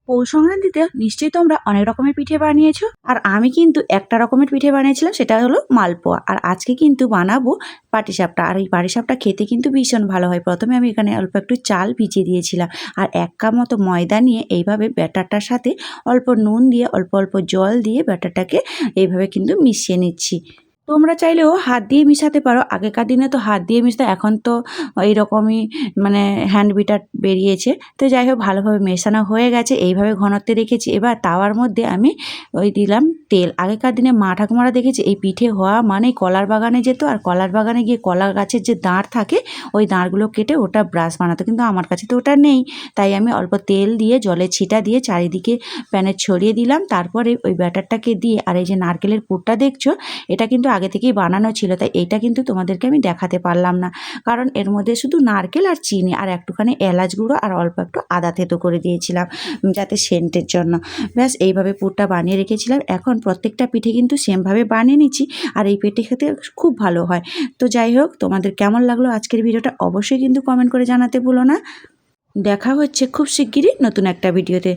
পৌষ সংক্রান্তিতে নিশ্চয়ই তোমরা অনেক রকমের পিঠে বানিয়েছো, আর আমি কিন্তু একটা রকমের পিঠে বানিয়েছিলাম, সেটা হলো মালপোয়া। আর আজকে কিন্তু বানাবো পাটিসাপটা। আর এই পাটিসাপটা খেতে কিন্তু ভীষণ ভালো হয়। প্রথমে আমি এখানে অল্প একটু চাল ভিজিয়ে দিয়েছিলাম, আর 1 কাপ মতো ময়দা নিয়ে এইভাবে ব্যাটারটার সাথে অল্প নুন দিয়ে অল্প অল্প জল দিয়ে ব্যাটারটাকে এইভাবে কিন্তু মিশিয়ে নিচ্ছি। তোমরা চাইলেও হাত দিয়ে মিশাতে পারো। আগেকার দিনে তো হাত দিয়ে মিশতো, এখন তো এইরকমই মানে হ্যান্ড বিটার বেরিয়েছে। তো যাই হোক, ভালোভাবে মেশানো হয়ে গেছে, এইভাবে ঘনত্বে রেখেছি। এবার তাওয়ার মধ্যে আমি দিলাম তেল। আগেকার দিনে মা ঠাকুমারা দেখেছি এই পিঠে হওয়া মানেই কলার বাগানে যেত, আর কলার বাগানে গিয়ে কলা গাছের যে দাঁড় থাকে ওই দাঁড়গুলো কেটে ওটা ব্রাশ বানাতো, কিন্তু আমার কাছে তো ওটা নেই। তাই আমি অল্প তেল দিয়ে জলের ছিটা দিয়ে চারিদিকে প্যানে ছড়িয়ে দিলাম। তারপরে ওই ব্যাটারটাকে দিয়ে, আর এই যে নারকেলের পুরটা দেখছো, এটা কিন্তু আগে থেকেই বানানো ছিল, তাই এইটা কিন্তু তোমাদেরকে আমি দেখাতে পারলাম না, কারণ এর মধ্যে শুধু নারকেল আর চিনি আর একটুখানি এলাচ গুঁড়ো আর অল্প একটু আদা থেতো করে দিয়েছিলাম যাতে সেন্টের জন্য। ব্যাস এইভাবে পুরটা বানিয়ে রেখেছিলাম। এখন প্রত্যেকটা পিঠে কিন্তু সেমভাবে বানিয়ে নিচ্ছি, আর এই পিঠে খেতে খুব ভালো হয়। তো যাই হোক, তোমাদের কেমন লাগলো আজকের ভিডিওটা অবশ্যই কিন্তু কমেন্ট করে জানাতে ভুলো না। দেখা হচ্ছে খুব শিগগিরই নতুন একটা ভিডিওতে।